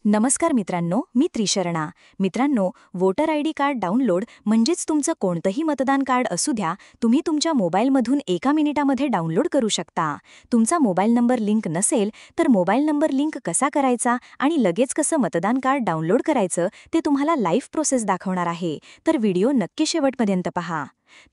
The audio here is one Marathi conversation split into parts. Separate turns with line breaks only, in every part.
नमस्कार मित्रांनो, मी त्रिशरणा. मित्रांनो, वोटर आयडी कार्ड डाउनलोड म्हणजेच तुमचं कोणतंही मतदान कार्ड असू द्या, तुम्ही तुमच्या मोबाईलमधून एका मिनिटामध्ये डाउनलोड करू शकता. तुमचा मोबाईल नंबर लिंक नसेल तर मोबाईल नंबर लिंक कसा करायचा आणि लगेच कसं मतदान कार्ड डाउनलोड करायचं ते तुम्हाला लाईव्ह प्रोसेस दाखवणार आहे. तर व्हिडिओ नक्की शेवटपर्यंत पहा.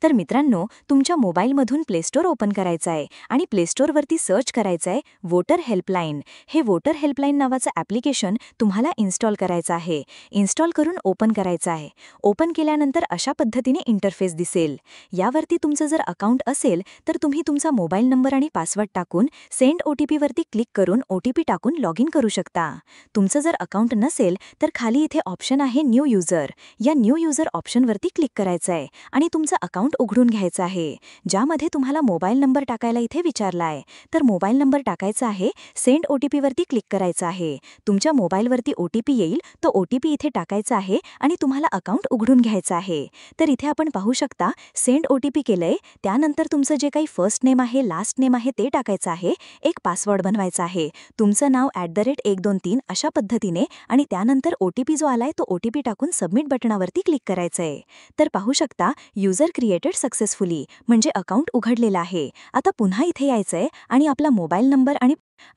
तर मित्रांनो, तुमच्या मोबाईलमधून प्ले स्टोअर ओपन करायचं आहे आणि प्ले स्टोअरवरती सर्च करायचं आहे वोटर हेल्पलाईन. हे वोटर हेल्पलाईन नावाचं ॲप्लिकेशन तुम्हाला इन्स्टॉल करायचं आहे. इन्स्टॉल करून ओपन करायचं आहे. ओपन केल्यानंतर अशा पद्धतीने इंटरफेस दिसेल. यावरती तुमचं जर अकाउंट असेल तर तुम्ही तुमचा मोबाईल नंबर आणि पासवर्ड टाकून सेंड OTP वरती क्लिक करून OTP टाकून लॉग इन करू शकता. तुमचं जर अकाउंट नसेल तर खाली इथे ऑप्शन आहे न्यू युजर. या न्यू युजर ऑप्शनवरती क्लिक करायचं आहे आणि तुमचं अकाउंट उघडून घ्यायचं आहे, ज्यामध्ये तुम्हाला मोबाईल नंबर टाकायला इथे विचारला आहे. तर मोबाईल नंबर टाकायचा आहे. सेंड OTP वरती क्लिक करायचं आहे. तुमच्या मोबाईलवरती OTP येईल, तो OTP इथे टाकायचा आहे आणि तुम्हाला अकाउंट उघडून घ्यायचं आहे. तर इथे आपण पाहू शकता सेंड OTP केलंय. त्यानंतर तुमचं जे काही फर्स्ट नेम आहे, लास्ट नेम आहे ते टाकायचं आहे. एक पासवर्ड बनवायचा आहे. तुमचं नाव @123 अशा पद्धतीने आणि त्यानंतर OTP जो आलाय तो OTP टाकून सबमिट बटनावरती क्लिक करायचं आहे. तर पाहू शकता युजर क्रिएटेड सक्सेसफुली म्हणजे अकाउंट उघडलेलं आहे. आता पुन्हा इथे यायचंय आणि आपला मोबाईल नंबर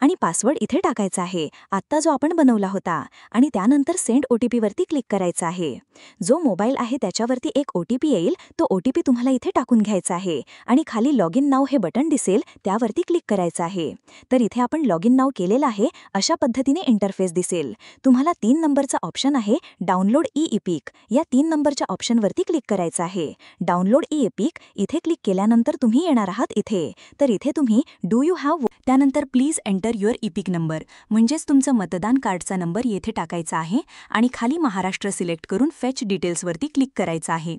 आणि पासवर्ड इथे टाकायचा आहे, आत्ता जो आपण बनवला होता. आणि त्यानंतर सेंड OTP वरती क्लिक करायचं आहे. जो मोबाईल आहे त्याच्यावरती एक OTP येईल, तो OTP तुम्हाला इथे टाकून घ्यायचा आहे आणि खाली लॉग इन नाव हे बटन दिसेल, त्यावरती क्लिक करायचं आहे. तर इथे आपण लॉग इन नाव केलेलं आहे. अशा पद्धतीने इंटरफेस दिसेल. तुम्हाला 3 नंबरचा ऑप्शन आहे डाउनलोड ई-इपिक. या 3 नंबरच्या ऑप्शनवरती क्लिक करायचं आहे. डाउनलोड ई-इपिक इथे क्लिक केल्यानंतर तुम्ही येणार आहात इथे. तर इथे तुम्ही डू यू हॅव त्यानंतर please enter your EPIC number म्हणजेच तुमचं मतदान कार्डचा नंबर येथे टाकायचा आहे आणि खाली महाराष्ट्र सिलेक्ट करून फेच डिटेल्सवरती क्लिक करायचं आहे.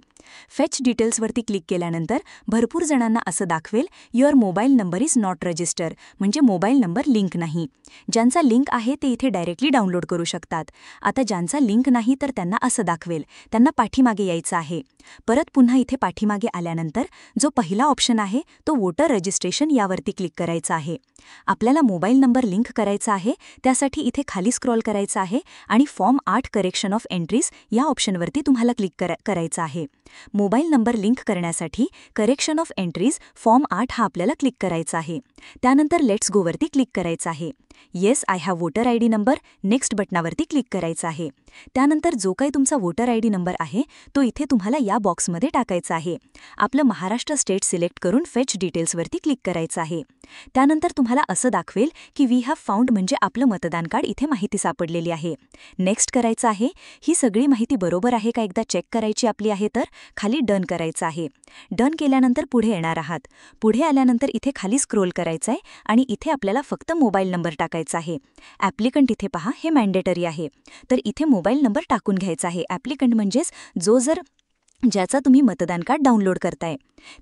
फेच डिटेल्सवरती क्लिक केल्यानंतर भरपूर जणांना असं दाखवेल your mobile number is not register म्हणजे मोबाईल नंबर लिंक नाही. ज्यांचा लिंक आहे ते इथे डायरेक्टली डाउनलोड करू शकतात. आता ज्यांचा लिंक नाही तर त्यांना असं दाखवेल, त्यांना पाठीमागे यायचं आहे. परत पुन्हा इथे पाठीमागे आल्यानंतर जो पहिला ऑप्शन आहे तो वोटर रजिस्ट्रेशन यावरती क्लिक करायचा आहे. आपल्याला मोबाईल नंबर लिंक करायचा आहे, त्यासाठी इथे खाली स्क्रॉल करायचं आहे आणि फॉर्म 8 करेक्शन ऑफ एंट्रीज या ऑप्शनवरती तुम्हाला क्लिक करायचं आहे. मोबाईल नंबर लिंक करण्यासाठी करेक्शन ऑफ एंट्रीज फॉर्म 8 हा आपल्याला क्लिक करायचा आहे. त्यानंतर लेट्स गोवरती क्लिक करायचं आहे. Yes I have voter ID number next बटनावरती क्लिक करायचं आहे. त्यानंतर जो काही तुमचा वोटर आयडी नंबर आहे तो इथे तुम्हाला या बॉक्समध्ये टाकायचा आहे. आपलं महाराष्ट्र स्टेट सिलेक्ट करून फेच डिटेल्सवरती क्लिक करायचं आहे. त्यानंतर तुम्हाला असं दाखवेल की वी हॅव फाउंड म्हणजे आपलं मतदान कार्ड इथे माहिती सापडलेली आहे. नेक्स्ट करायचं आहे. ही सगळी माहिती बरोबर आहे का एकदा चेक करायची आपली आहे तर खाली डन करायचं आहे. डन केल्यानंतर पुढे येणार आहात. पुढे आल्यानंतर इथे खाली स्क्रोल करायचं आहे आणि इथे आपल्याला फक्त मोबाईल नंबर टाकायचा आहे. ॲप्लिकंट इथे पहा हे मॅन्डेटरी आहे. तर इथे मोबाईल नंबर टाकून घ्यायचा आहे. ॲप्लिकंट म्हणजेच ज्याचा तुम्ही मतदान कार्ड डाउनलोड करताय.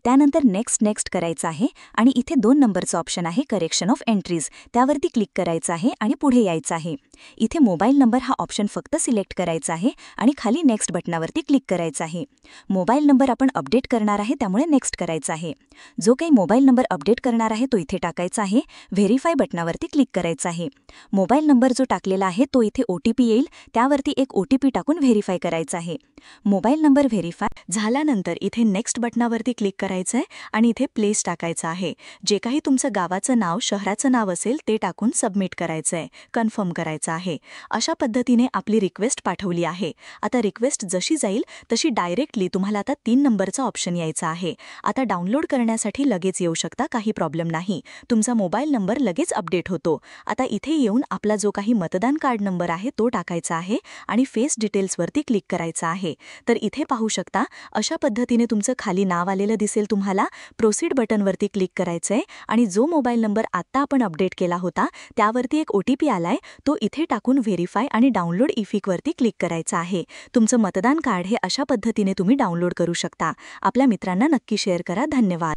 त्यानंतर नेक्स्ट करायचं आहे आणि इथे 2 नंबरचं ऑप्शन आहे करेक्शन ऑफ एंट्रीज, त्यावरती क्लिक करायचं आहे आणि पुढे यायचं आहे. इथे मोबाईल नंबर हा ऑप्शन फक्त सिलेक्ट करायचा आहे आणि खाली नेक्स्ट बटनावरती क्लिक करायचं आहे. मोबाईल नंबर आपण अपडेट करणार आहे त्यामुळे नेक्स्ट करायचं आहे. जो काही मोबाईल नंबर अपडेट करणार आहे तो इथे टाकायचा आहे. व्हेरीफाय बटनावरती क्लिक करायचं आहे. मोबाईल नंबर जो टाकलेला आहे तो इथे OTP येईल, त्यावरती एक OTP टाकून व्हेरीफाय करायचं आहे. मोबाईल नंबर व्हेरीफाय झाल्यानंतर इथे नेक्स्ट बटनावरती क्लिक करायचं आहे आणि इथे प्लेस टाकायचं आहे. जे काही तुमचं गावाचं नाव, शहराचं नाव असेल ते टाकून सबमिट करायचं आहे, कन्फर्म करायचं आहे. अशा पद्धतीने आपली रिक्वेस्ट पाठवली आहे. आता रिक्वेस्ट जशी जाईल तशी डायरेक्टली तुम्हाला आता 3 नंबरचा ऑप्शन यायचा आहे. आता डाउनलोड करण्यासाठी लगेच येऊ शकता, काही प्रॉब्लेम नाही. तुमचा मोबाईल नंबर लगेच अपडेट होतो. आता इथे येऊन आपला जो काही मतदान कार्ड नंबर आहे तो टाकायचा आहे आणि फेस डिटेल्सवरती क्लिक करायचं आहे. तर इथे पाहू शकता अशा पद्धतीने तुमचं खाली नाव आलेलं दिसेल तुम्हाला. प्रोसीड बटनवरती क्लिक करायचंय आणि जो मोबाईल नंबर आत्ता आपण अपडेट केला होता त्यावरती एक OTP आलाय, तो इथे टाकून व्हेरीफाय आणि डाउनलोड ई-इपिकवरती क्लिक करायचं आहे. तुमचं मतदान कार्ड हे अशा पद्धतीने तुम्ही डाउनलोड करू शकता. आपल्या मित्रांना नक्की शेअर करा. धन्यवाद.